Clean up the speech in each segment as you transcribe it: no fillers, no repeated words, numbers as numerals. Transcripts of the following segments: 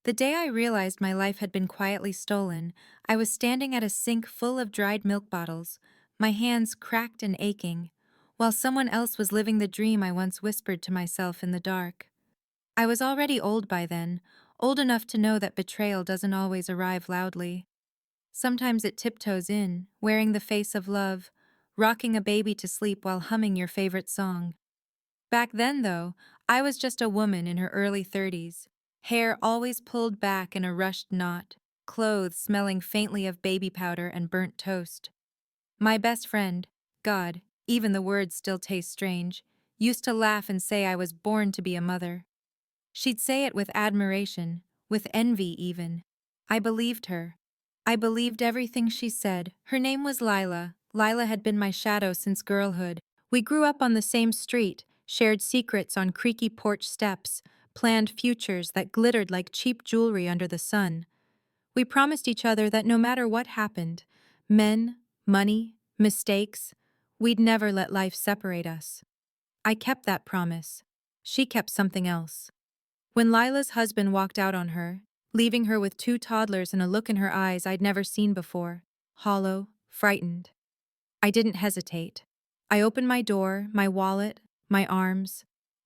The day I realized my life had been quietly stolen, I was standing at a sink full of dried milk bottles, my hands cracked and aching, while someone else was living the dream I once whispered to myself in the dark. I was already old by then, old enough to know that betrayal doesn't always arrive loudly. Sometimes it tiptoes in, wearing the face of love, rocking a baby to sleep while humming your favorite song. Back then, though, I was just a woman in her early 30s, hair always pulled back in a rushed knot, clothes smelling faintly of baby powder and burnt toast. My best friend, God, even the words still taste strange, used to laugh and say I was born to be a mother. She'd say it with admiration, with envy even. I believed her. I believed everything she said. Her name was Lila. Lila had been my shadow since girlhood. We grew up on the same street, shared secrets on creaky porch steps, planned futures that glittered like cheap jewelry under the sun. We promised each other that no matter what happened, men, money, mistakes, we'd never let life separate us. I kept that promise. She kept something else. When Lila's husband walked out on her, leaving her with two toddlers and a look in her eyes I'd never seen before, hollow, frightened, I didn't hesitate. I opened my door, my wallet, my arms.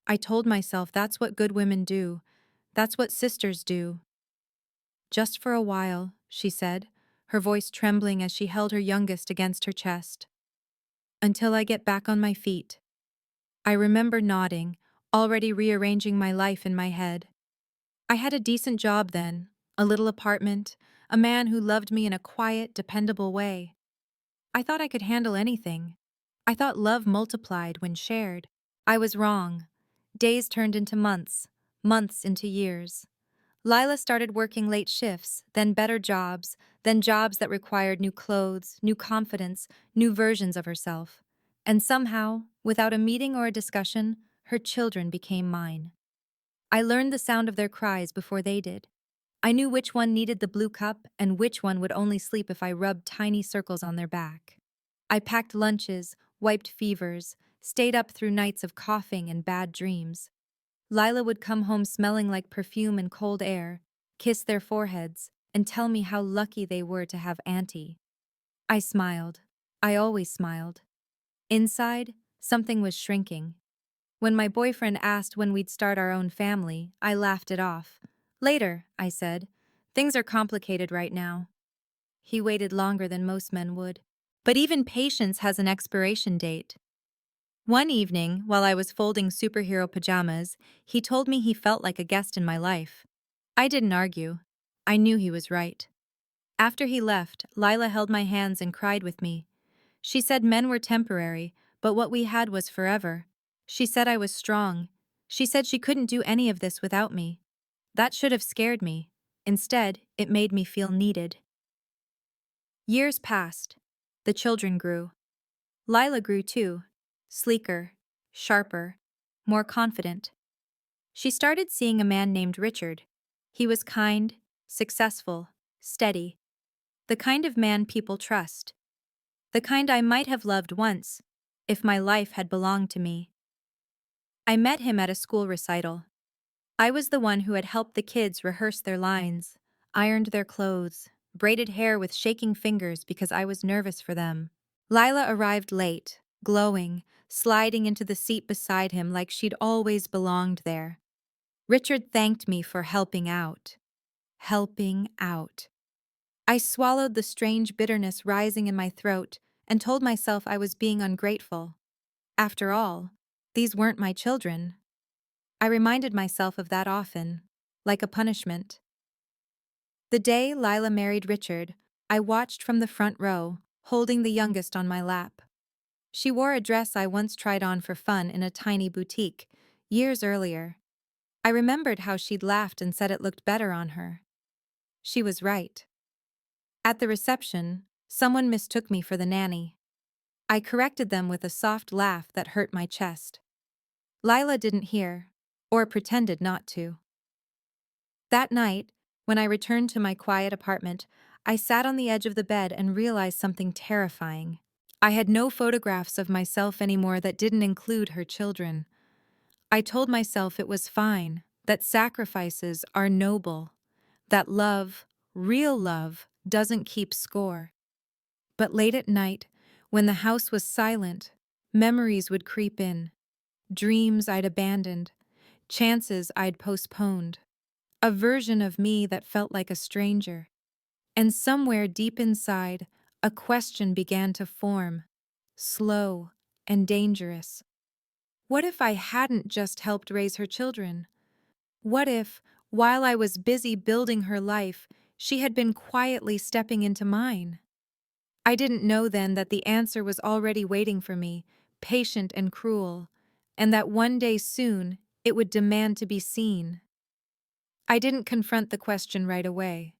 I told myself that's what good women do. That's what sisters do. Just for a while, she said, her voice trembling as she held her youngest against her chest. Until I get back on my feet. I remember nodding, already rearranging my life in my head. I had a decent job then, a little apartment, a man who loved me in a quiet, dependable way. I thought I could handle anything. I thought love multiplied when shared. I was wrong. Days turned into months, months into years. Lila started working late shifts, then better jobs, then jobs that required new clothes, new confidence, new versions of herself. And somehow, without a meeting or a discussion, her children became mine. I learned the sound of their cries before they did. I knew which one needed the blue cup and which one would only sleep if I rubbed tiny circles on their back. I packed lunches, wiped fevers, stayed up through nights of coughing and bad dreams. Lila would come home smelling like perfume and cold air, kiss their foreheads, and tell me how lucky they were to have Auntie. I smiled. I always smiled. Inside, something was shrinking. When my boyfriend asked when we'd start our own family, I laughed it off. Later, I said. Things are complicated right now. He waited longer than most men would. But even patience has an expiration date. One evening, while I was folding superhero pajamas, he told me he felt like a guest in my life. I didn't argue. I knew he was right. After he left, Lila held my hands and cried with me. She said men were temporary, but what we had was forever. She said I was strong. She said she couldn't do any of this without me. That should have scared me. Instead, it made me feel needed. Years passed. The children grew. Lila grew too. Sleeker, sharper, more confident. She started seeing a man named Richard. He was kind, successful, steady. The kind of man people trust. The kind I might have loved once, if my life had belonged to me. I met him at a school recital. I was the one who had helped the kids rehearse their lines, ironed their clothes, braided hair with shaking fingers because I was nervous for them. Lila arrived late, glowing, sliding into the seat beside him like she'd always belonged there. Richard thanked me for helping out. Helping out. I swallowed the strange bitterness rising in my throat and told myself I was being ungrateful. After all, these weren't my children. I reminded myself of that often, like a punishment. The day Lila married Richard, I watched from the front row, holding the youngest on my lap. She wore a dress I once tried on for fun in a tiny boutique, years earlier. I remembered how she'd laughed and said it looked better on her. She was right. At the reception, someone mistook me for the nanny. I corrected them with a soft laugh that hurt my chest. Lila didn't hear, or pretended not to. That night, when I returned to my quiet apartment, I sat on the edge of the bed and realized something terrifying. I had no photographs of myself anymore that didn't include her children. I told myself it was fine, that sacrifices are noble. that love, real love, doesn't keep score. But late at night, when the house was silent, memories would creep in, dreams I'd abandoned, chances I'd postponed, a version of me that felt like a stranger. And somewhere deep inside, a question began to form, slow and dangerous. What if I hadn't just helped raise her children? What if, while I was busy building her life, she had been quietly stepping into mine? I didn't know then that the answer was already waiting for me, patient and cruel, and that one day soon it would demand to be seen. I didn't confront the question right away.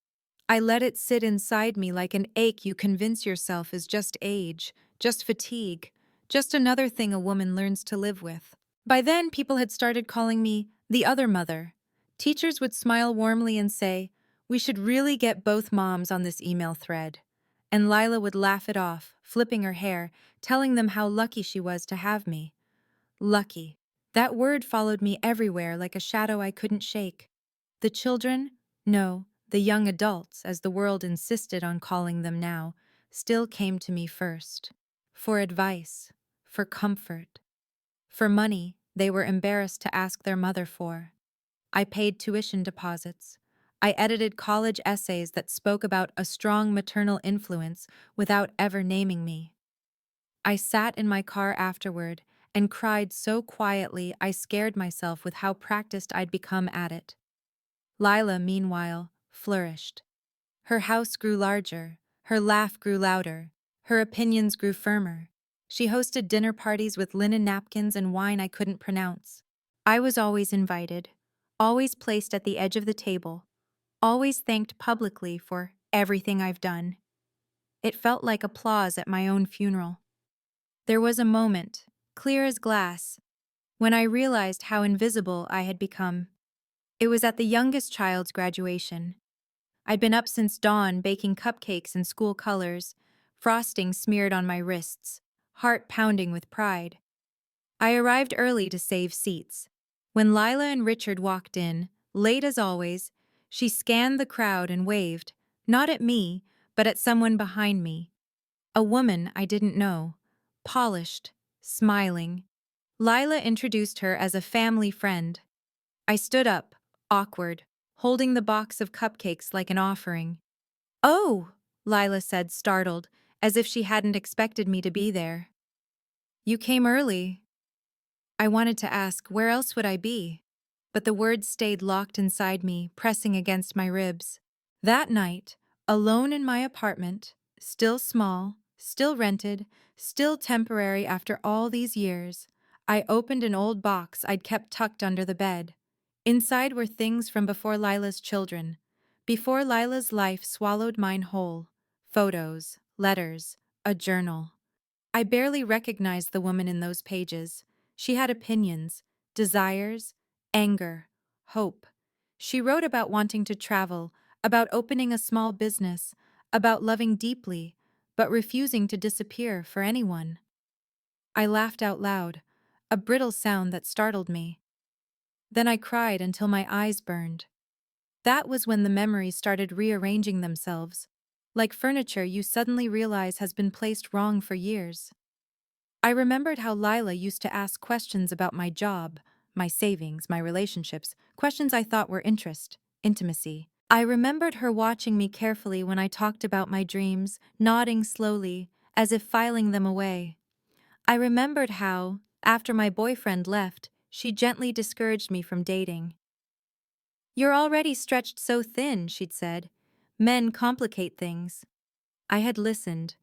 I let it sit inside me like an ache you convince yourself is just age, just fatigue, just another thing a woman learns to live with. By then, people had started calling me the other mother. Teachers would smile warmly and say, "We should really get both moms on this email thread." And Lila would laugh it off, flipping her hair, telling them how lucky she was to have me. Lucky. That word followed me everywhere like a shadow I couldn't shake. The children, no, the young adults, as the world insisted on calling them now, still came to me first. For advice, for comfort, for money they were embarrassed to ask their mother for. I paid tuition deposits. I edited college essays that spoke about a strong maternal influence without ever naming me. I sat in my car afterward and cried so quietly I scared myself with how practiced I'd become at it. Lila, meanwhile, flourished. Her house grew larger, her laugh grew louder, her opinions grew firmer. She hosted dinner parties with linen napkins and wine I couldn't pronounce. I was always invited, always placed at the edge of the table, always thanked publicly for everything I've done. It felt like applause at my own funeral. There was a moment, clear as glass, when I realized how invisible I had become. It was at the youngest child's graduation. I'd been up since dawn baking cupcakes in school colors, frosting smeared on my wrists, heart pounding with pride. I arrived early to save seats. When Lila and Richard walked in, late as always, she scanned the crowd and waved, not at me, but at someone behind me. A woman I didn't know, polished, smiling. Lila introduced her as a family friend. I stood up, awkward, holding the box of cupcakes like an offering. "Oh," Lila said, startled, as if she hadn't expected me to be there. "You came early." I wanted to ask, where else would I be? But the words stayed locked inside me, pressing against my ribs. That night, alone in my apartment, still small, still rented, still temporary after all these years, I opened an old box I'd kept tucked under the bed. Inside were things from before Lila's children, before Lila's life swallowed mine whole. Photos, letters, a journal. I barely recognized the woman in those pages. She had opinions, desires, anger, hope. She wrote about wanting to travel, about opening a small business, about loving deeply, but refusing to disappear for anyone. I laughed out loud, a brittle sound that startled me. Then I cried until my eyes burned. That was when the memories started rearranging themselves, like furniture you suddenly realize has been placed wrong for years. I remembered how Lila used to ask questions about my job, my savings, my relationships, questions I thought were intimacy. I remembered her watching me carefully when I talked about my dreams, nodding slowly, as if filing them away. I remembered how, after my boyfriend left, she gently discouraged me from dating. "You're already stretched so thin," she'd said. "Men complicate things." I had listened.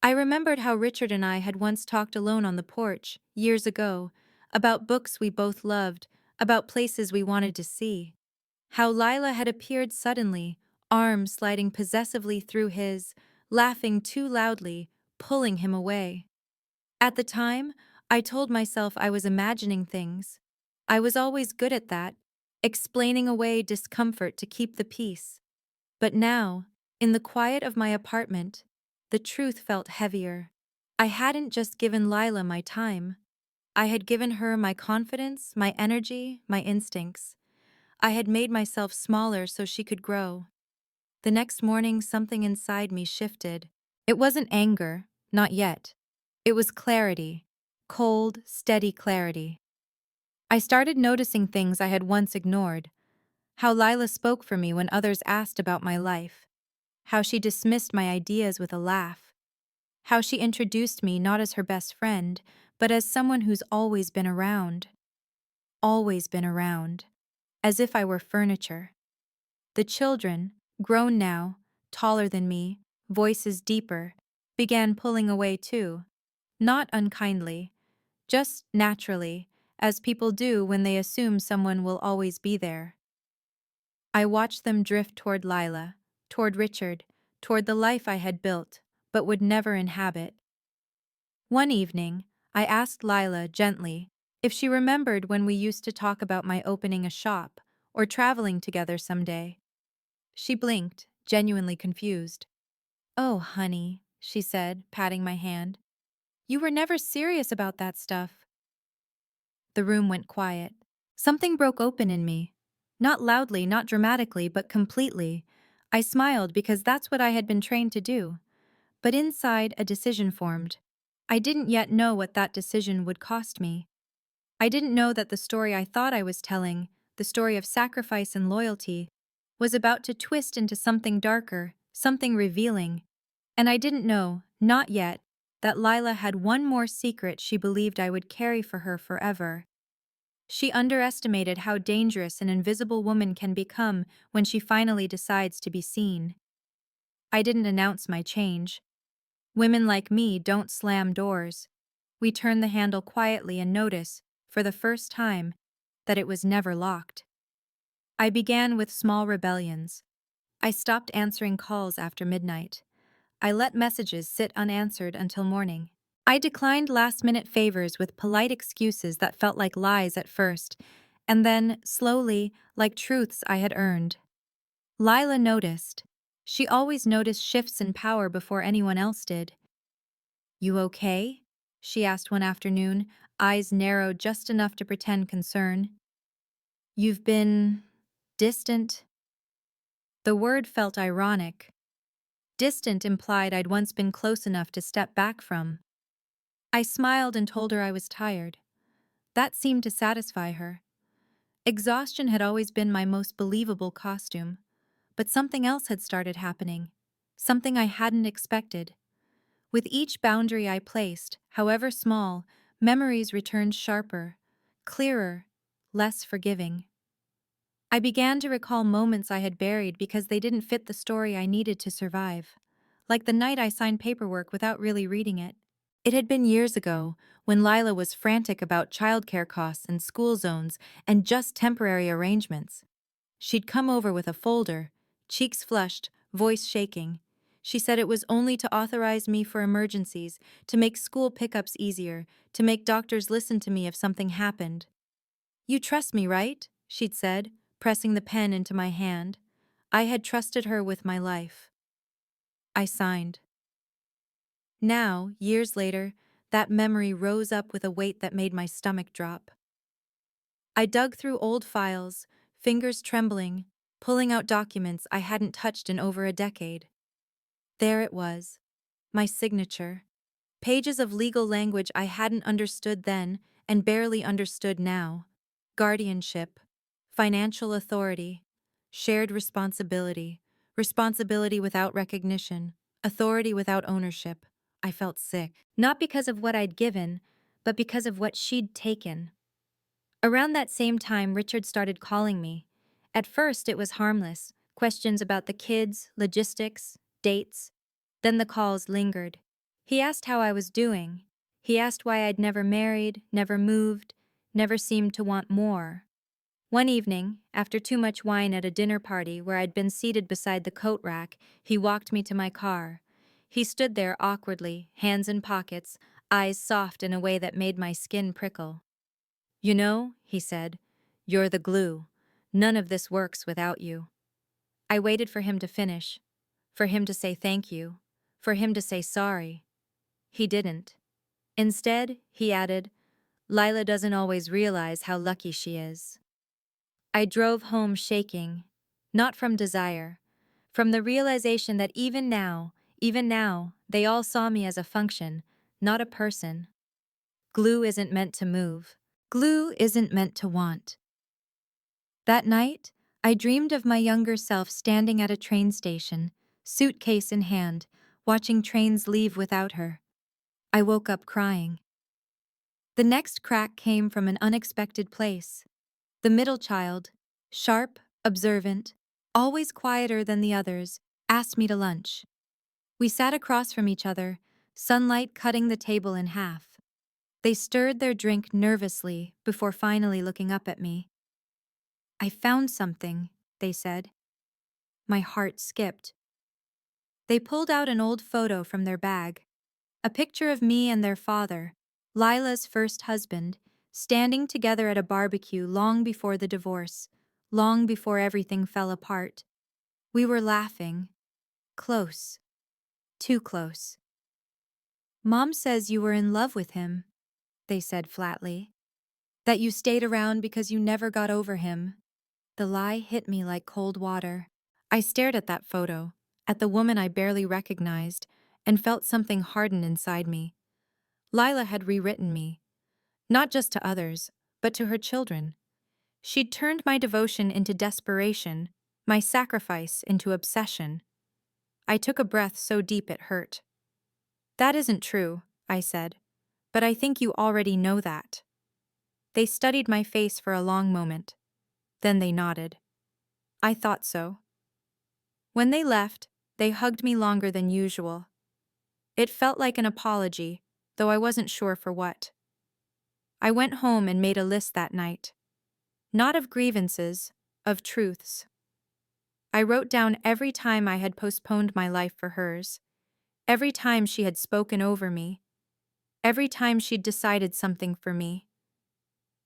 I remembered how Richard and I had once talked alone on the porch, years ago, about books we both loved, about places we wanted to see. How Lila had appeared suddenly, arms sliding possessively through his, laughing too loudly, pulling him away. At the time, I told myself I was imagining things. I was always good at that, explaining away discomfort to keep the peace. But now, in the quiet of my apartment, the truth felt heavier. I hadn't just given Lila my time. I had given her my confidence, my energy, my instincts. I had made myself smaller so she could grow. The next morning, something inside me shifted. It wasn't anger, not yet. It was clarity. Cold, steady clarity. I started noticing things I had once ignored. How Lila spoke for me when others asked about my life. How she dismissed my ideas with a laugh. How she introduced me not as her best friend, but as someone who's always been around. Always been around. As if I were furniture. The children, grown now, taller than me, voices deeper, began pulling away too. Not unkindly, just naturally, as people do when they assume someone will always be there. I watched them drift toward Lila, toward Richard, toward the life I had built, but would never inhabit. One evening, I asked Lila gently if she remembered when we used to talk about my opening a shop or traveling together someday. She blinked, genuinely confused. "Oh, honey," she said, patting my hand. "You were never serious about that stuff." The room went quiet. Something broke open in me. Not loudly, not dramatically, but completely. I smiled because that's what I had been trained to do. But inside, a decision formed. I didn't yet know what that decision would cost me. I didn't know that the story I thought I was telling, the story of sacrifice and loyalty, was about to twist into something darker, something revealing. And I didn't know, not yet, that Lila had one more secret she believed I would carry for her forever. She underestimated how dangerous an invisible woman can become when she finally decides to be seen. I didn't announce my change. Women like me don't slam doors. We turn the handle quietly and notice, for the first time, that it was never locked. I began with small rebellions. I stopped answering calls after midnight. I let messages sit unanswered until morning. I declined last-minute favors with polite excuses that felt like lies at first, and then, slowly, like truths I had earned. Lila noticed. She always noticed shifts in power before anyone else did. "You okay?" she asked one afternoon, eyes narrowed just enough to pretend concern. "You've been distant." The word felt ironic. Distant implied I'd once been close enough to step back from. I smiled and told her I was tired. That seemed to satisfy her. Exhaustion had always been my most believable costume, but something else had started happening. Something I hadn't expected. With each boundary I placed, however small, memories returned sharper, clearer, less forgiving. I began to recall moments I had buried because they didn't fit the story I needed to survive. Like the night I signed paperwork without really reading it. It had been years ago, when Lila was frantic about childcare costs and school zones and just temporary arrangements. She'd come over with a folder, cheeks flushed, voice shaking. She said it was only to authorize me for emergencies, to make school pickups easier, to make doctors listen to me if something happened. "You trust me, right?" she'd said, pressing the pen into my hand. I had trusted her with my life. I signed. Now, years later, that memory rose up with a weight that made my stomach drop. I dug through old files, fingers trembling, pulling out documents I hadn't touched in over a decade. There it was, my signature. Pages of legal language I hadn't understood then and barely understood now. Guardianship, financial authority, shared responsibility, responsibility without recognition, authority without ownership. I felt sick, not because of what I'd given, but because of what she'd taken. Around that same time, Richard started calling me. At first, it was harmless, questions about the kids, logistics, dates. Then the calls lingered. He asked how I was doing. He asked why I'd never married, never moved, never seemed to want more. One evening, after too much wine at a dinner party where I'd been seated beside the coat rack, he walked me to my car. He stood there awkwardly, hands in pockets, eyes soft in a way that made my skin prickle. "You know," he said, "you're the glue. None of this works without you." I waited for him to finish, for him to say thank you, for him to say sorry. He didn't. Instead, he added, "Lila doesn't always realize how lucky she is." I drove home shaking, not from desire, from the realization that even now, they all saw me as a function, not a person. Glue isn't meant to move. Glue isn't meant to want. That night, I dreamed of my younger self standing at a train station, suitcase in hand, watching trains leave without her. I woke up crying. The next crack came from an unexpected place. The middle child, sharp, observant, always quieter than the others, asked me to lunch. We sat across from each other, sunlight cutting the table in half. They stirred their drink nervously before finally looking up at me. "I found something," they said. My heart skipped. They pulled out an old photo from their bag, a picture of me and their father, Lila's first husband, standing together at a barbecue long before the divorce, long before everything fell apart. We were laughing. Close. Too close. "Mom says you were in love with him," they said flatly. "That you stayed around because you never got over him." The lie hit me like cold water. I stared at that photo, at the woman I barely recognized, and felt something harden inside me. Lila had rewritten me, not just to others, but to her children. She'd turned my devotion into desperation, my sacrifice into obsession. I took a breath so deep it hurt. "That isn't true," I said, "but I think you already know that." They studied my face for a long moment. Then they nodded. I thought so. When they left, they hugged me longer than usual. It felt like an apology, though I wasn't sure for what. I went home and made a list that night. Not of grievances, of truths. I wrote down every time I had postponed my life for hers, every time she had spoken over me, every time she'd decided something for me.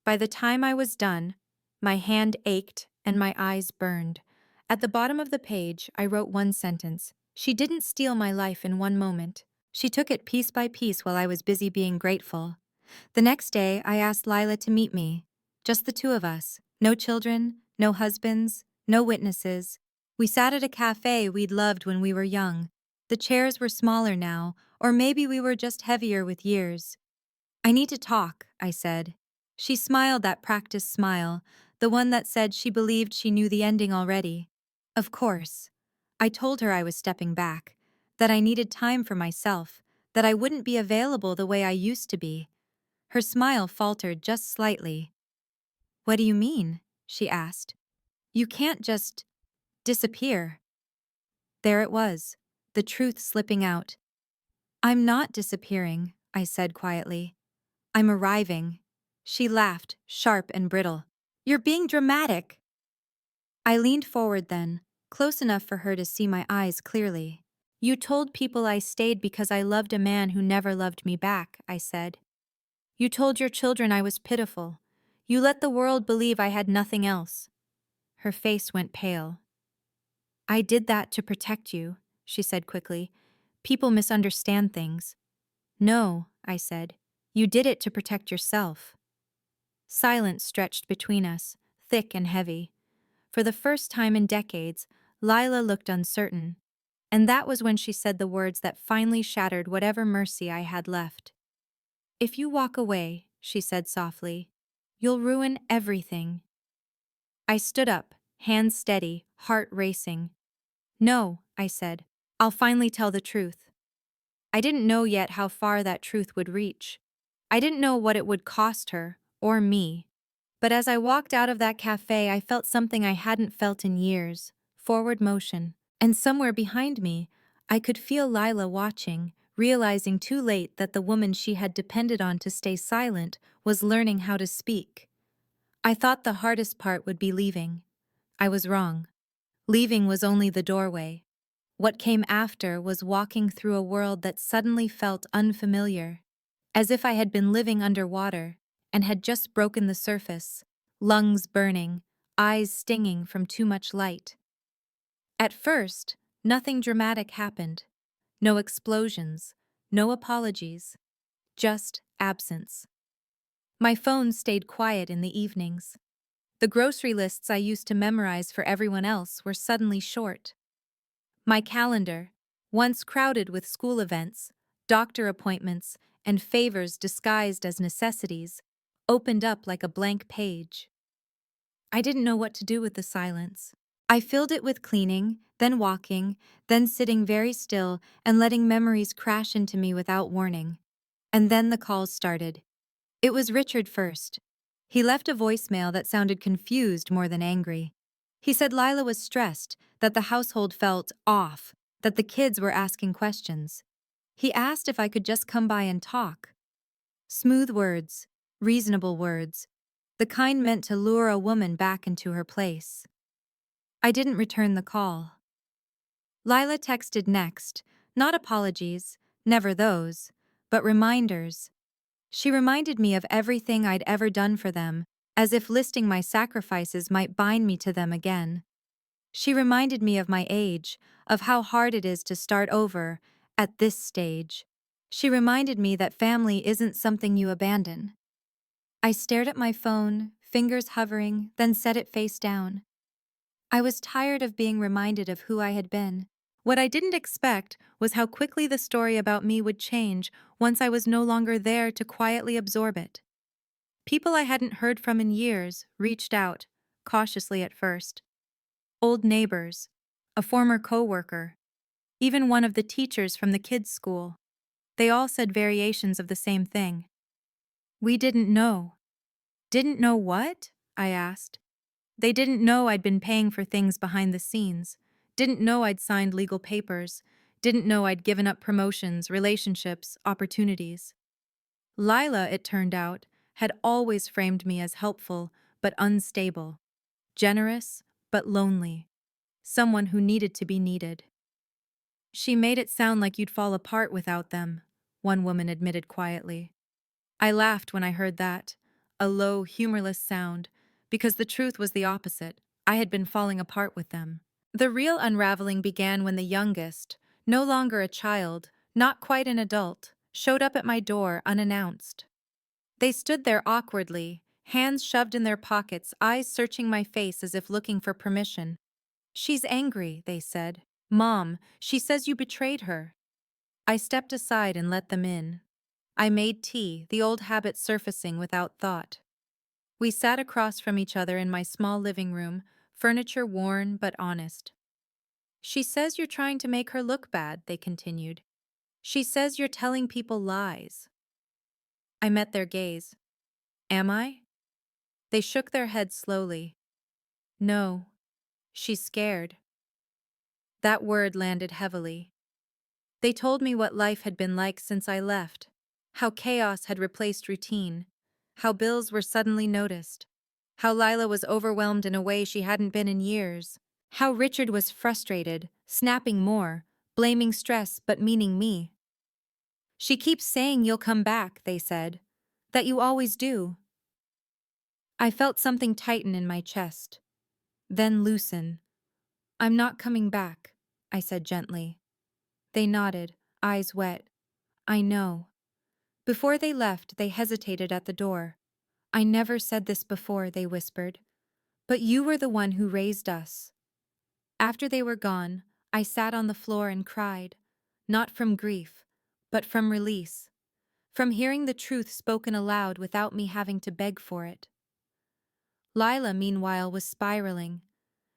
By the time I was done, my hand ached and my eyes burned. At the bottom of the page, I wrote one sentence. She didn't steal my life in one moment. She took it piece by piece while I was busy being grateful. The next day, I asked Lila to meet me. Just the two of us. No children, no husbands, no witnesses. We sat at a cafe we'd loved when we were young. The chairs were smaller now, or maybe we were just heavier with years. "I need to talk," I said. She smiled that practiced smile, the one that said she believed she knew the ending already. Of course. I told her I was stepping back, that I needed time for myself, that I wouldn't be available the way I used to be. Her smile faltered just slightly. "What do you mean?" she asked. "You can't just disappear." There it was, the truth slipping out. "I'm not disappearing," I said quietly. "I'm arriving." She laughed, sharp and brittle. "You're being dramatic." I leaned forward then, close enough for her to see my eyes clearly. "You told people I stayed because I loved a man who never loved me back," I said. "You told your children I was pitiful. You let the world believe I had nothing else." Her face went pale. "I did that to protect you," she said quickly. "People misunderstand things." "No," I said. "You did it to protect yourself." Silence stretched between us, thick and heavy. For the first time in decades, Lila looked uncertain. And that was when she said the words that finally shattered whatever mercy I had left. "If you walk away," she said softly, "you'll ruin everything." I stood up, hands steady, heart racing. "No," I said. "I'll finally tell the truth." I didn't know yet how far that truth would reach. I didn't know what it would cost her, or me. But as I walked out of that cafe, I felt something I hadn't felt in years, forward motion. And somewhere behind me, I could feel Lila watching, realizing too late that the woman she had depended on to stay silent was learning how to speak. I thought the hardest part would be leaving. I was wrong. Leaving was only the doorway. What came after was walking through a world that suddenly felt unfamiliar, as if I had been living underwater and had just broken the surface, lungs burning, eyes stinging from too much light. At first, nothing dramatic happened. No explosions, no apologies, just absence. My phone stayed quiet in the evenings. The grocery lists I used to memorize for everyone else were suddenly short. My calendar, once crowded with school events, doctor appointments, and favors disguised as necessities, opened up like a blank page. I didn't know what to do with the silence. I filled it with cleaning, then walking, then sitting very still and letting memories crash into me without warning. And then the calls started. It was Richard first. He left a voicemail that sounded confused more than angry. He said Lila was stressed, that the household felt off, that the kids were asking questions. He asked if I could just come by and talk. Smooth words, reasonable words, the kind meant to lure a woman back into her place. I didn't return the call. Lila texted next, not apologies, never those, but reminders. She reminded me of everything I'd ever done for them, as if listing my sacrifices might bind me to them again. She reminded me of my age, of how hard it is to start over, at this stage. She reminded me that family isn't something you abandon. I stared at my phone, fingers hovering, then set it face down. I was tired of being reminded of who I had been. What I didn't expect was how quickly the story about me would change once I was no longer there to quietly absorb it. People I hadn't heard from in years reached out, cautiously at first. Old neighbors, a former coworker, even one of the teachers from the kids' school. They all said variations of the same thing. We didn't know. Didn't know what? I asked. They didn't know I'd been paying for things behind the scenes, didn't know I'd signed legal papers, didn't know I'd given up promotions, relationships, opportunities. Lila, it turned out, had always framed me as helpful but unstable, generous but lonely, someone who needed to be needed. She made it sound like you'd fall apart without them, one woman admitted quietly. I laughed when I heard that, a low, humorless sound, because the truth was the opposite. I had been falling apart with them. The real unraveling began when the youngest, no longer a child, not quite an adult, showed up at my door unannounced. They stood there awkwardly, hands shoved in their pockets, eyes searching my face as if looking for permission. "She's angry," they said. "Mom, she says you betrayed her." I stepped aside and let them in. I made tea, the old habit surfacing without thought. We sat across from each other in my small living room, furniture worn but honest. "She says you're trying to make her look bad," they continued. "She says you're telling people lies." I met their gaze. "Am I?" They shook their heads slowly. "No. She's scared." That word landed heavily. They told me what life had been like since I left, how chaos had replaced routine, how bills were suddenly noticed, how Lila was overwhelmed in a way she hadn't been in years, how Richard was frustrated, snapping more, blaming stress but meaning me. "She keeps saying you'll come back," they said, "that you always do." I felt something tighten in my chest, then loosen. "I'm not coming back," I said gently. They nodded, eyes wet. "I know." Before they left, they hesitated at the door. "I never said this before," they whispered, "but you were the one who raised us." After they were gone, I sat on the floor and cried, not from grief, but from release, from hearing the truth spoken aloud without me having to beg for it. Lila, meanwhile, was spiraling.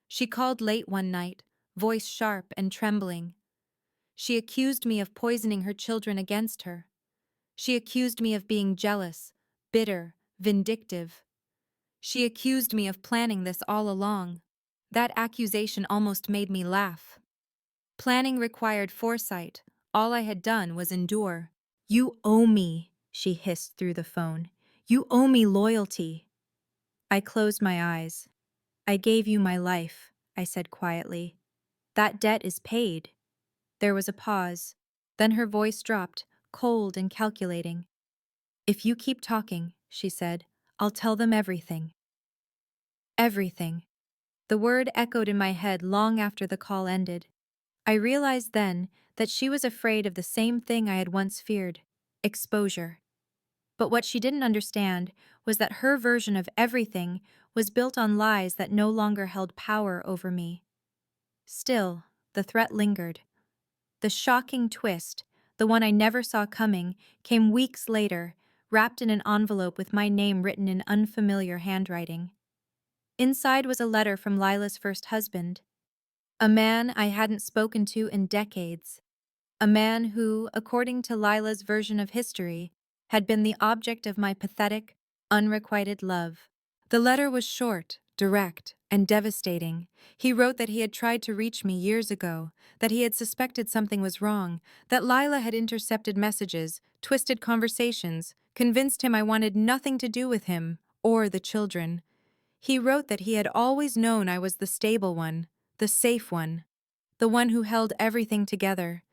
She called late one night, voice sharp and trembling. She accused me of poisoning her children against her. She accused me of being jealous, bitter, vindictive. She accused me of planning this all along. That accusation almost made me laugh. Planning required foresight. All I had done was endure. "You owe me," she hissed through the phone. "You owe me loyalty." I closed my eyes. "I gave you my life," I said quietly. "That debt is paid." There was a pause. Then her voice dropped, cold and calculating. "If you keep talking," she said, "I'll tell them everything." Everything. The word echoed in my head long after the call ended. I realized then that she was afraid of the same thing I had once feared: exposure. But what she didn't understand was that her version of everything was built on lies that no longer held power over me. Still, the threat lingered. The shocking twist, the one I never saw coming, came weeks later, wrapped in an envelope with my name written in unfamiliar handwriting. Inside was a letter from Lila's first husband, a man I hadn't spoken to in decades. A man who, according to Lila's version of history, had been the object of my pathetic, unrequited love. The letter was short, direct, and devastating. He wrote that he had tried to reach me years ago, that he had suspected something was wrong, that Lila had intercepted messages, twisted conversations, convinced him I wanted nothing to do with him or the children. He wrote that he had always known I was the stable one, the safe one, the one who held everything together.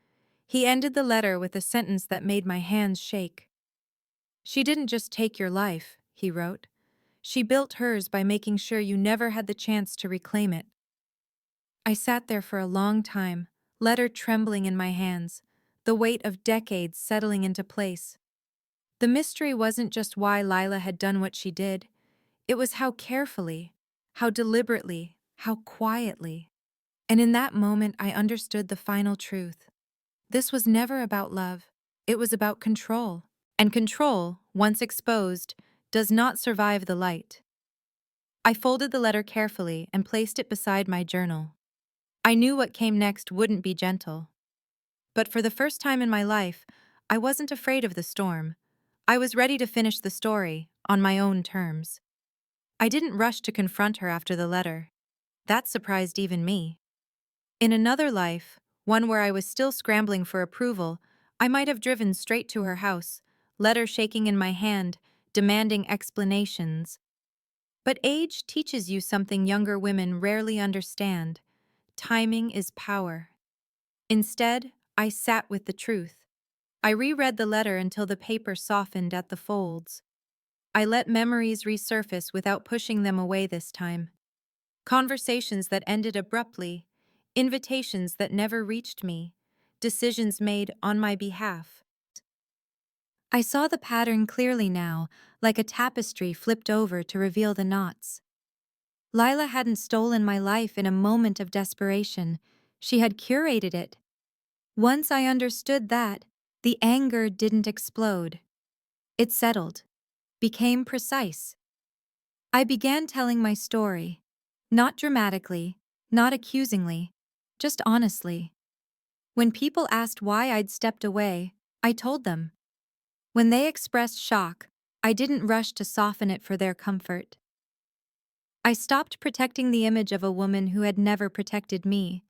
He ended the letter with a sentence that made my hands shake. "She didn't just take your life," he wrote. "She built hers by making sure you never had the chance to reclaim it." I sat there for a long time, letter trembling in my hands, the weight of decades settling into place. The mystery wasn't just why Lila had done what she did, it was how carefully, how deliberately, how quietly. And in that moment I understood the final truth. This was never about love. It was about control. And control, once exposed, does not survive the light. I folded the letter carefully and placed it beside my journal. I knew what came next wouldn't be gentle. But for the first time in my life, I wasn't afraid of the storm. I was ready to finish the story, on my own terms. I didn't rush to confront her after the letter. That surprised even me. In another life, one where I was still scrambling for approval, I might have driven straight to her house, letter shaking in my hand, demanding explanations. But age teaches you something younger women rarely understand. Timing is power. Instead, I sat with the truth. I reread the letter until the paper softened at the folds. I let memories resurface without pushing them away this time. Conversations that ended abruptly, invitations that never reached me, decisions made on my behalf. I saw the pattern clearly now, like a tapestry flipped over to reveal the knots. Lila hadn't stolen my life in a moment of desperation. She had curated it. Once I understood that, the anger didn't explode. It settled, became precise. I began telling my story, not dramatically, not accusingly, just honestly. When people asked why I'd stepped away, I told them. When they expressed shock, I didn't rush to soften it for their comfort. I stopped protecting the image of a woman who had never protected me.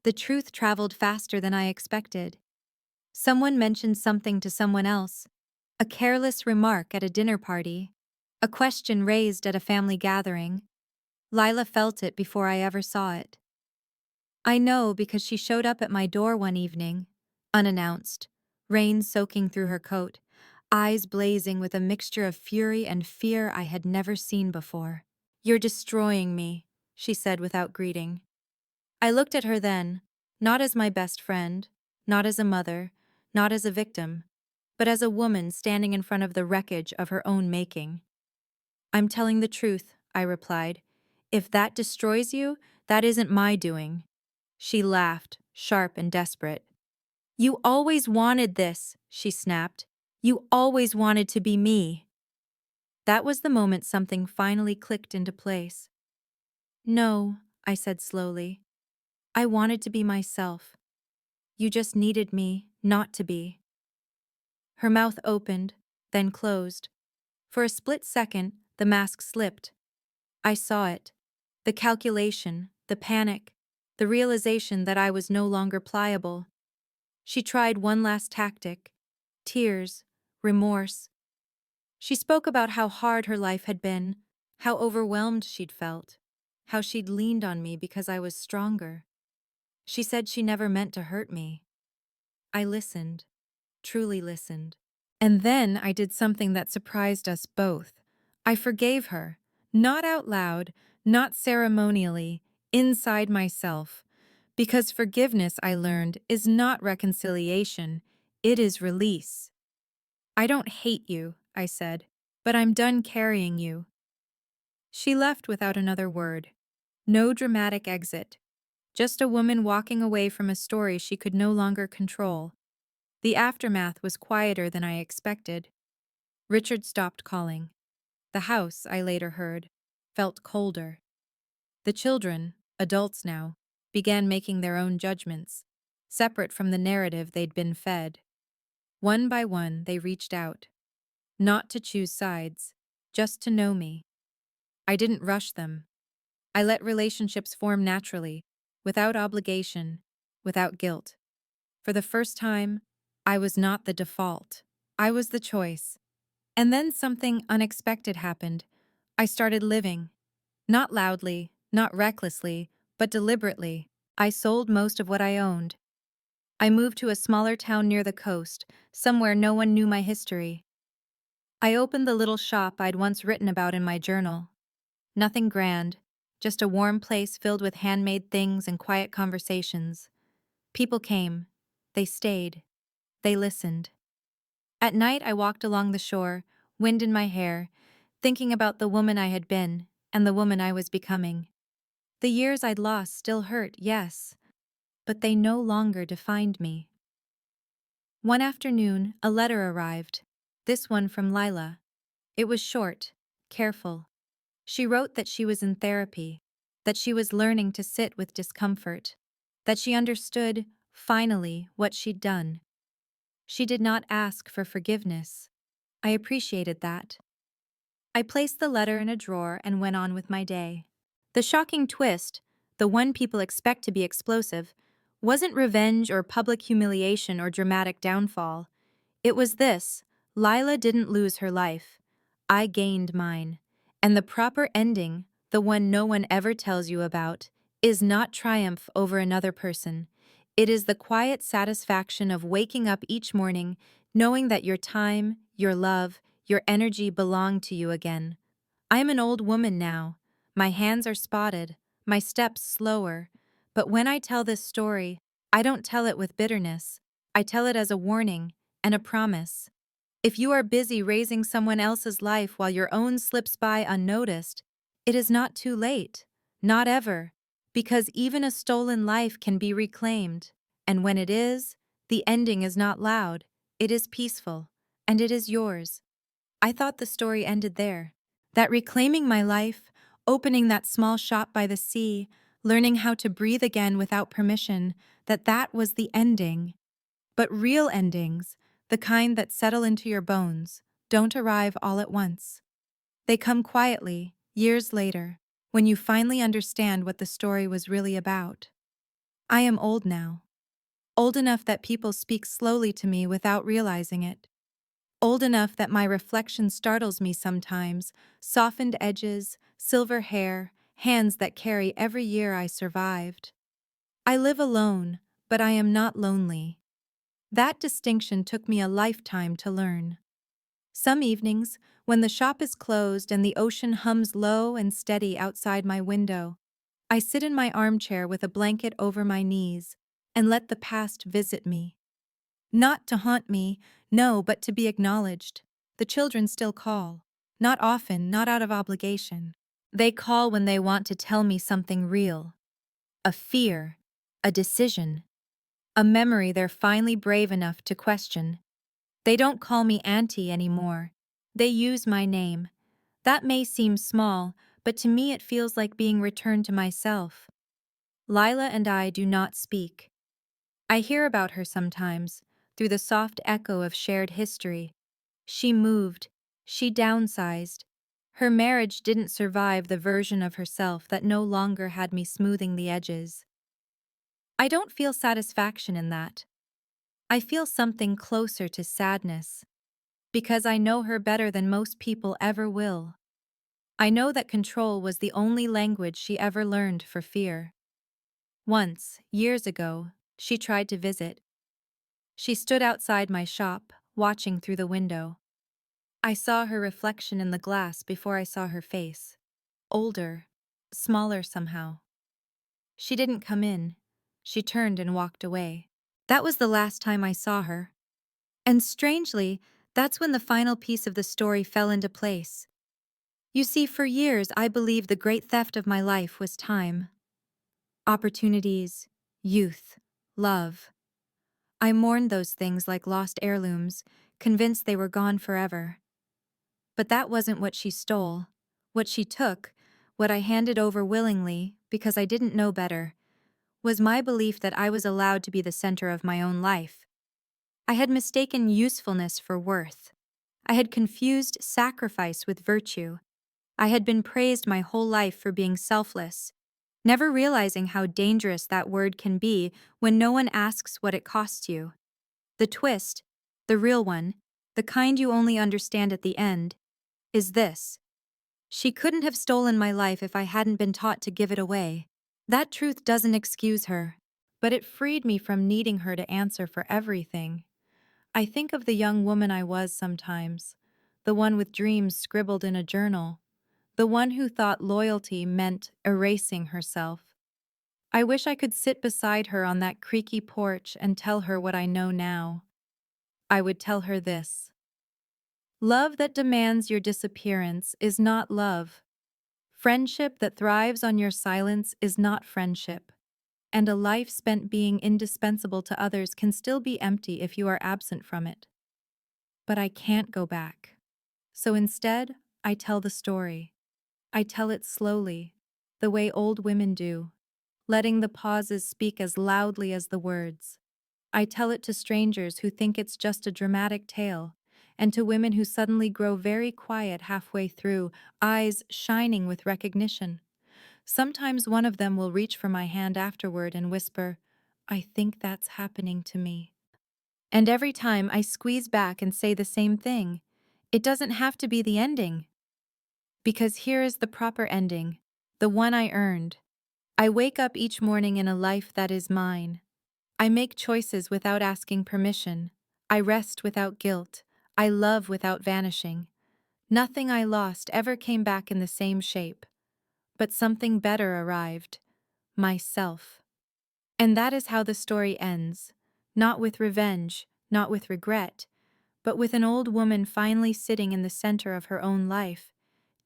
The truth traveled faster than I expected. Someone mentioned something to someone else, a careless remark at a dinner party, a question raised at a family gathering. Lila felt it before I ever saw it. I know because she showed up at my door one evening, unannounced, rain soaking through her coat, eyes blazing with a mixture of fury and fear I had never seen before. "You're destroying me," she said without greeting. I looked at her then, not as my best friend, not as a mother, not as a victim, but as a woman standing in front of the wreckage of her own making. "I'm telling the truth," I replied. "If that destroys you, that isn't my doing." She laughed, sharp and desperate. "You always wanted this," she snapped. "You always wanted to be me." That was the moment something finally clicked into place. "No," I said slowly. "I wanted to be myself. You just needed me not to be." Her mouth opened, then closed. For a split second, the mask slipped. I saw it. The calculation, the panic, the realization that I was no longer pliable. She tried one last tactic. Tears, remorse. She spoke about how hard her life had been, how overwhelmed she'd felt, how she'd leaned on me because I was stronger. She said she never meant to hurt me. I listened, truly listened. And then I did something that surprised us both. I forgave her, not out loud, not ceremonially, inside myself. Because forgiveness, I learned, is not reconciliation, it is release. "I don't hate you," I said, "but I'm done carrying you." She left without another word. No dramatic exit. Just a woman walking away from a story she could no longer control. The aftermath was quieter than I expected. Richard stopped calling. The house, I later heard, felt colder. The children, adults now, began making their own judgments, separate from the narrative they'd been fed. One by one, they reached out. Not to choose sides, just to know me. I didn't rush them. I let relationships form naturally, without obligation, without guilt. For the first time, I was not the default. I was the choice. And then something unexpected happened. I started living. Not loudly, not recklessly, but deliberately. I sold most of what I owned. I moved to a smaller town near the coast, somewhere no one knew my history. I opened the little shop I'd once written about in my journal. Nothing grand, just a warm place filled with handmade things and quiet conversations. People came. They stayed. They listened. At night, I walked along the shore, wind in my hair, thinking about the woman I had been and the woman I was becoming. The years I'd lost still hurt, yes, but they no longer defined me. One afternoon, a letter arrived. This one from Lila. It was short, careful. She wrote that she was in therapy, that she was learning to sit with discomfort, that she understood, finally, what she'd done. She did not ask for forgiveness. I appreciated that. I placed the letter in a drawer and went on with my day. The shocking twist, the one people expect to be explosive, wasn't revenge or public humiliation or dramatic downfall. It was this: Lila didn't lose her life. I gained mine. And the proper ending, the one no one ever tells you about, is not triumph over another person. It is the quiet satisfaction of waking up each morning knowing that your time, your love, your energy belong to you again. I am an old woman now. My hands are spotted, my steps slower. But when I tell this story, I don't tell it with bitterness. I tell it as a warning and a promise. If you are busy raising someone else's life while your own slips by unnoticed, it is not too late. Not ever. Because even a stolen life can be reclaimed. And when it is, the ending is not loud. It is peaceful. And it is yours. I thought the story ended there. That reclaiming my life, opening that small shop by the sea, learning how to breathe again without permission, that was the ending. But real endings, the kind that settle into your bones, don't arrive all at once. They come quietly, years later, when you finally understand what the story was really about. I am old now. Old enough that people speak slowly to me without realizing it. Old enough that my reflection startles me sometimes, softened edges, silver hair, hands that carry every year I survived. I live alone, but I am not lonely. That distinction took me a lifetime to learn. Some evenings, when the shop is closed and the ocean hums low and steady outside my window, I sit in my armchair with a blanket over my knees and let the past visit me. Not to haunt me, no, but to be acknowledged. The children still call. Not often, not out of obligation. They call when they want to tell me something real. A fear, a decision, a memory they're finally brave enough to question. They don't call me Auntie anymore. They use my name. That may seem small, but to me it feels like being returned to myself. Lila and I do not speak. I hear about her sometimes, through the soft echo of shared history. She moved. She downsized. Her marriage didn't survive the version of herself that no longer had me smoothing the edges. I don't feel satisfaction in that. I feel something closer to sadness, because I know her better than most people ever will. I know that control was the only language she ever learned for fear. Once, years ago, she tried to visit. She stood outside my shop, watching through the window. I saw her reflection in the glass before I saw her face. Older, smaller somehow. She didn't come in. She turned and walked away. That was the last time I saw her. And strangely, that's when the final piece of the story fell into place. You see, for years I believed the great theft of my life was time. Opportunities, youth, love. I mourned those things like lost heirlooms, convinced they were gone forever. But that wasn't what she stole. What she took, what I handed over willingly, because I didn't know better, was my belief that I was allowed to be the center of my own life. I had mistaken usefulness for worth. I had confused sacrifice with virtue. I had been praised my whole life for being selfless, never realizing how dangerous that word can be when no one asks what it costs you. The twist, the real one, the kind you only understand at the end, is this. She couldn't have stolen my life if I hadn't been taught to give it away. That truth doesn't excuse her, but it freed me from needing her to answer for everything. I think of the young woman I was sometimes, the one with dreams scribbled in a journal, the one who thought loyalty meant erasing herself. I wish I could sit beside her on that creaky porch and tell her what I know now. I would tell her this. Love that demands your disappearance is not love. Friendship that thrives on your silence is not friendship. And a life spent being indispensable to others can still be empty if you are absent from it. But I can't go back. So instead, I tell the story. I tell it slowly, the way old women do, letting the pauses speak as loudly as the words. I tell it to strangers who think it's just a dramatic tale, and to women who suddenly grow very quiet halfway through, eyes shining with recognition. Sometimes one of them will reach for my hand afterward and whisper, "I think that's happening to me." And every time I squeeze back and say the same thing. It doesn't have to be the ending. Because here is the proper ending, the one I earned. I wake up each morning in a life that is mine. I make choices without asking permission. I rest without guilt. I love without vanishing. Nothing I lost ever came back in the same shape. But something better arrived. Myself. And that is how the story ends. Not with revenge, not with regret, but with an old woman finally sitting in the center of her own life,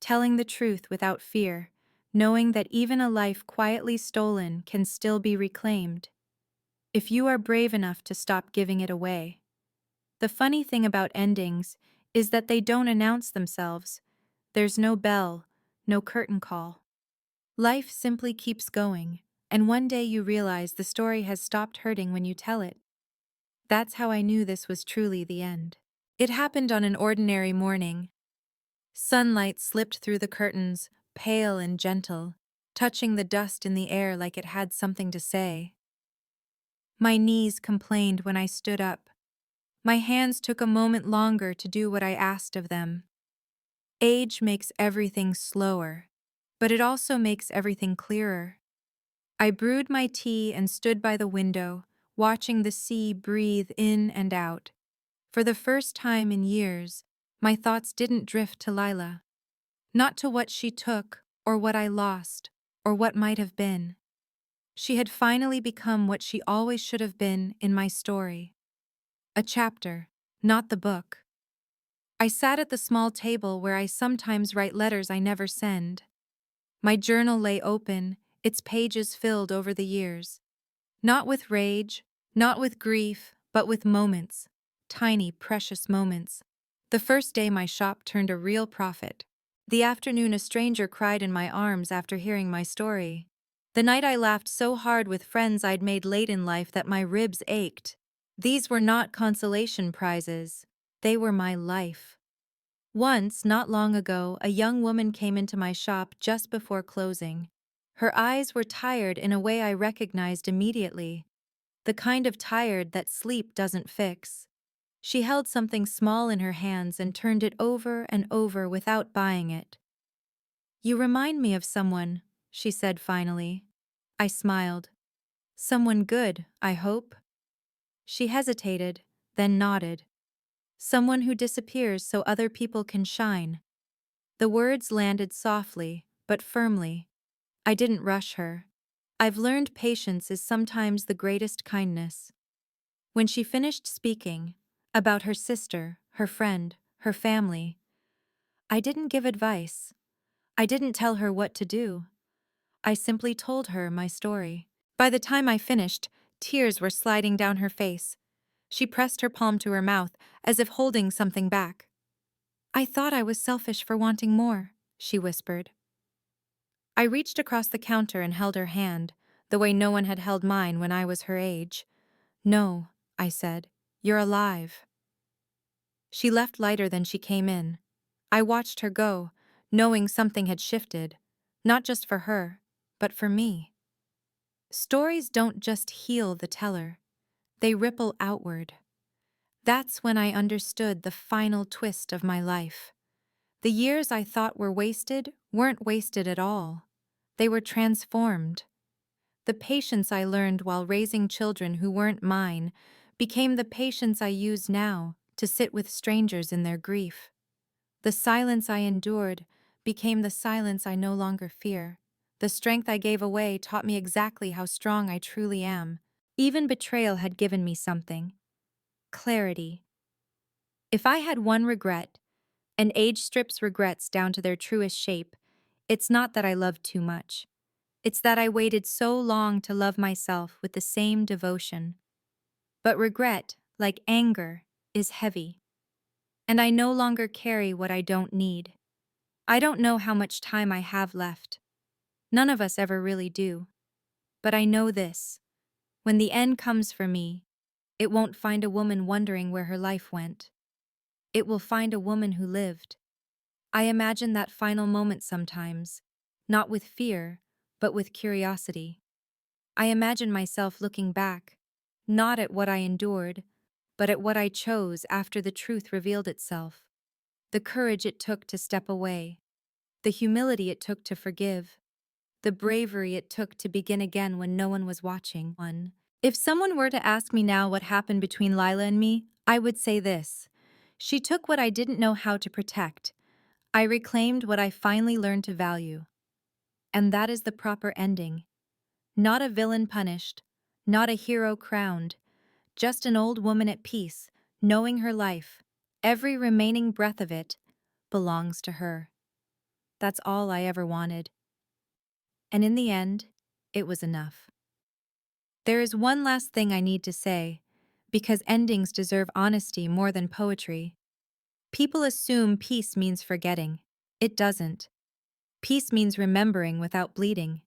telling the truth without fear, knowing that even a life quietly stolen can still be reclaimed, if you are brave enough to stop giving it away. The funny thing about endings is that they don't announce themselves. There's no bell, no curtain call. Life simply keeps going, and one day you realize the story has stopped hurting when you tell it. That's how I knew this was truly the end. It happened on an ordinary morning. Sunlight slipped through the curtains, pale and gentle, touching the dust in the air like it had something to say. My knees complained when I stood up. My hands took a moment longer to do what I asked of them. Age makes everything slower, but it also makes everything clearer. I brewed my tea and stood by the window, watching the sea breathe in and out. For the first time in years, my thoughts didn't drift to Lila. Not to what she took, or what I lost, or what might have been. She had finally become what she always should have been in my story. A chapter, not the book. I sat at the small table where I sometimes write letters I never send. My journal lay open, its pages filled over the years. Not with rage, not with grief, but with moments. Tiny, precious moments. The first day my shop turned a real profit. The afternoon a stranger cried in my arms after hearing my story. The night I laughed so hard with friends I'd made late in life that my ribs ached. These were not consolation prizes. They were my life. Once, not long ago, a young woman came into my shop just before closing. Her eyes were tired in a way I recognized immediately. The kind of tired that sleep doesn't fix. She held something small in her hands and turned it over and over without buying it. "You remind me of someone," she said finally. I smiled. "Someone good, I hope?" She hesitated, then nodded. "Someone who disappears so other people can shine." The words landed softly, but firmly. I didn't rush her. I've learned patience is sometimes the greatest kindness. When she finished speaking, about her sister, her friend, her family, I didn't give advice. I didn't tell her what to do. I simply told her my story. By the time I finished, tears were sliding down her face. She pressed her palm to her mouth, as if holding something back. I thought I was selfish for wanting more, she whispered. I reached across the counter and held her hand, the way no one had held mine when I was her age. No, I said, you're alive. She left lighter than she came in. I watched her go, knowing something had shifted, not just for her, but for me. Stories don't just heal the teller, they ripple outward. That's when I understood the final twist of my life. The years I thought were wasted weren't wasted at all. They were transformed. The patience I learned while raising children who weren't mine became the patience I use now to sit with strangers in their grief. The silence I endured became the silence I no longer fear. The strength I gave away taught me exactly how strong I truly am. Even betrayal had given me something: clarity. If I had one regret, and age strips regrets down to their truest shape, it's not that I loved too much. It's that I waited so long to love myself with the same devotion. But regret, like anger, is heavy. And I no longer carry what I don't need. I don't know how much time I have left. None of us ever really do. But I know this: when the end comes for me, it won't find a woman wondering where her life went. It will find a woman who lived. I imagine that final moment sometimes, not with fear, but with curiosity. I imagine myself looking back, not at what I endured, but at what I chose after the truth revealed itself. The courage it took to step away, the humility it took to forgive, the bravery it took to begin again when no one was watching. If someone were to ask me now what happened between Lila and me, I would say this: she took what I didn't know how to protect. I reclaimed what I finally learned to value. And that is the proper ending. Not a villain punished, not a hero crowned, just an old woman at peace, knowing her life, every remaining breath of it, belongs to her. That's all I ever wanted. And in the end, it was enough. There is one last thing I need to say, because endings deserve honesty more than poetry. People assume peace means forgetting. It doesn't. Peace means remembering without bleeding.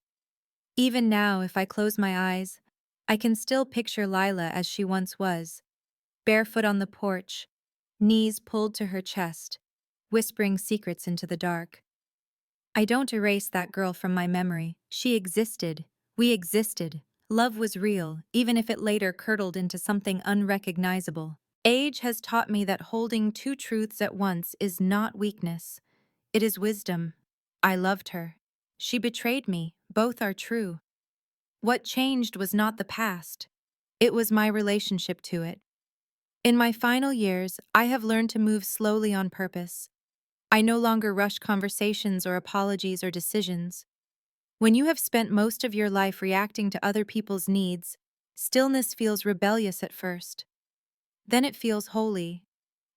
Even now, if I close my eyes, I can still picture Lila as she once was, barefoot on the porch, knees pulled to her chest, whispering secrets into the dark. I don't erase that girl from my memory. She existed. We existed. Love was real, even if it later curdled into something unrecognizable. Age has taught me that holding two truths at once is not weakness. It is wisdom. I loved her. She betrayed me. Both are true. What changed was not the past. It was my relationship to it. In my final years, I have learned to move slowly on purpose. I no longer rush conversations or apologies or decisions. When you have spent most of your life reacting to other people's needs, stillness feels rebellious at first. Then it feels holy.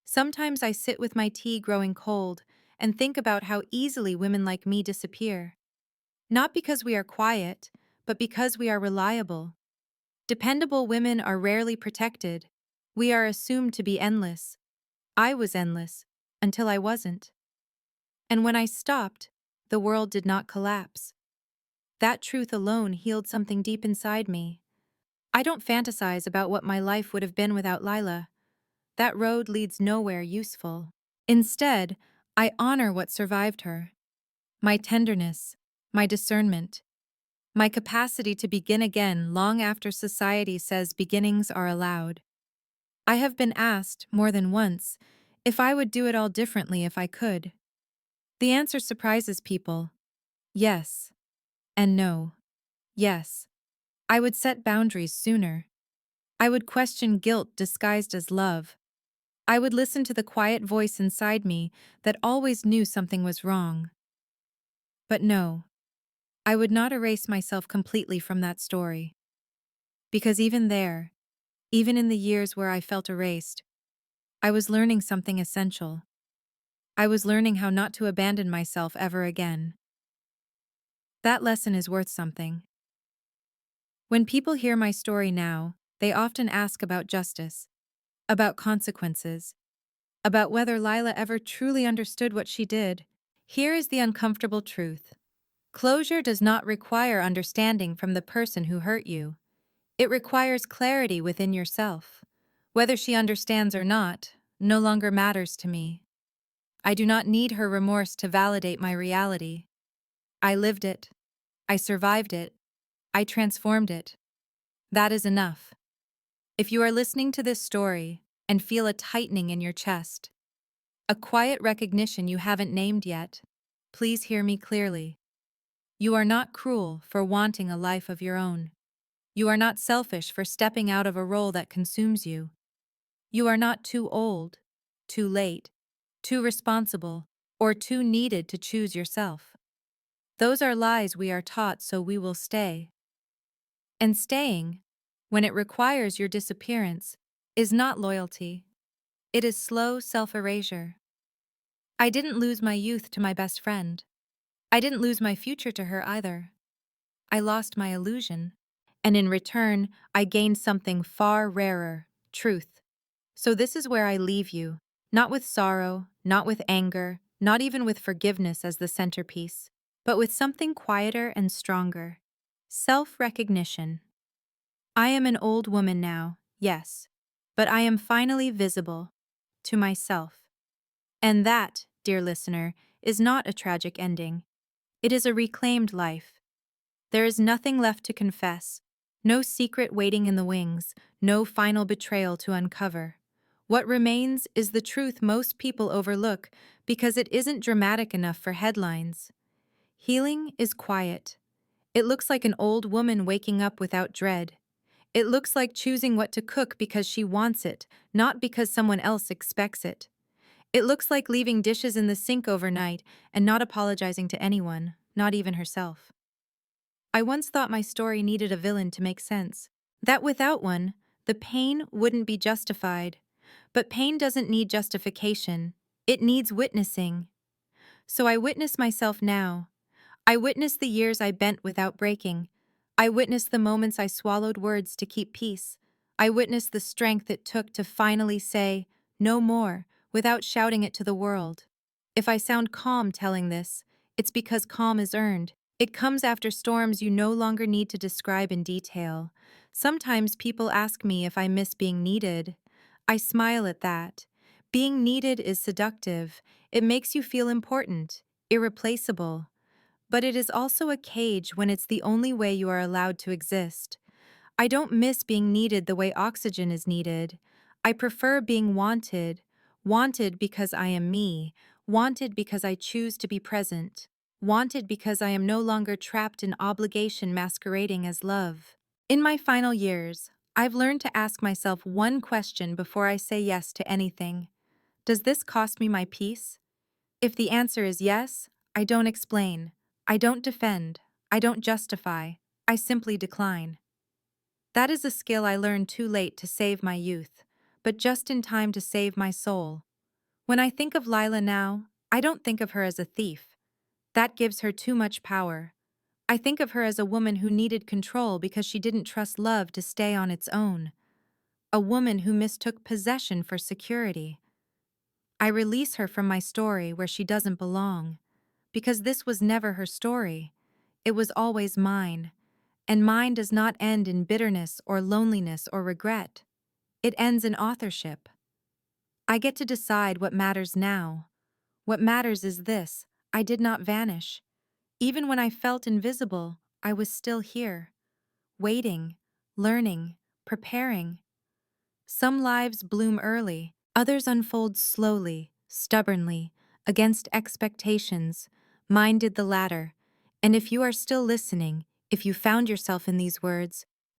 Sometimes I sit with my tea growing cold and think about how easily women like me disappear. Not because we are quiet, but because we are reliable. Dependable women are rarely protected. We are assumed to be endless. I was endless, until I wasn't. And when I stopped, the world did not collapse. That truth alone healed something deep inside me. I don't fantasize about what my life would have been without Lila. That road leads nowhere useful. Instead, I honor what survived her: my tenderness, my discernment, my capacity to begin again long after society says beginnings are allowed. I have been asked, more than once, if I would do it all differently if I could. The answer surprises people. Yes. And no. Yes. I would set boundaries sooner. I would question guilt disguised as love. I would listen to the quiet voice inside me that always knew something was wrong. But no, I would not erase myself completely from that story. Because even there, even in the years where I felt erased, I was learning something essential. I was learning how not to abandon myself ever again. That lesson is worth something. When people hear my story now, they often ask about justice, about consequences, about whether Lila ever truly understood what she did. Here is the uncomfortable truth. Closure does not require understanding from the person who hurt you. It requires clarity within yourself. Whether she understands or not, no longer matters to me. I do not need her remorse to validate my reality. I lived it. I survived it. I transformed it. That is enough. If you are listening to this story and feel a tightening in your chest, a quiet recognition you haven't named yet, please hear me clearly. You are not cruel for wanting a life of your own. You are not selfish for stepping out of a role that consumes you. You are not too old, too late, too responsible, or too needed to choose yourself. Those are lies we are taught so we will stay. And staying, when it requires your disappearance, is not loyalty. It is slow self-erasure. I didn't lose my youth to my best friend. I didn't lose my future to her either. I lost my illusion. And in return, I gained something far rarer, truth. So this is where I leave you, not with sorrow, not with anger, not even with forgiveness as the centerpiece, but with something quieter and stronger. Self-recognition. I am an old woman now, yes, but I am finally visible to myself. And that, dear listener, is not a tragic ending. It is a reclaimed life. There is nothing left to confess, no secret waiting in the wings, no final betrayal to uncover. What remains is the truth most people overlook because it isn't dramatic enough for headlines. Healing is quiet. It looks like an old woman waking up without dread. It looks like choosing what to cook because she wants it, not because someone else expects it. It looks like leaving dishes in the sink overnight and not apologizing to anyone, not even herself. I once thought my story needed a villain to make sense. That without one, the pain wouldn't be justified. But pain doesn't need justification. It needs witnessing. So I witness myself now. I witness the years I bent without breaking. I witness the moments I swallowed words to keep peace. I witness the strength it took to finally say, "No more," without shouting it to the world. If I sound calm telling this, it's because calm is earned. It comes after storms you no longer need to describe in detail. Sometimes people ask me if I miss being needed. I smile at that. Being needed is seductive. It makes you feel important, irreplaceable. But it is also a cage when it's the only way you are allowed to exist. I don't miss being needed the way oxygen is needed. I prefer being wanted. Wanted because I am me. Wanted because I choose to be present. Wanted because I am no longer trapped in obligation masquerading as love. In my final years, I've learned to ask myself one question before I say yes to anything. Does this cost me my peace? If the answer is yes, I don't explain. I don't defend. I don't justify. I simply decline. That is a skill I learned too late to save my youth, but just in time to save my soul. When I think of Lila now, I don't think of her as a thief. That gives her too much power. I think of her as a woman who needed control because she didn't trust love to stay on its own. A woman who mistook possession for security. I release her from my story where she doesn't belong, because this was never her story. It was always mine. And mine does not end in bitterness or loneliness or regret. It ends in authorship. I get to decide what matters now. What matters is this: I did not vanish. Even when I felt invisible, I was still here, waiting, learning, preparing. Some lives bloom early, others unfold slowly, stubbornly, against expectations. Mine did the latter. And if you are still listening, if you found yourself in these words,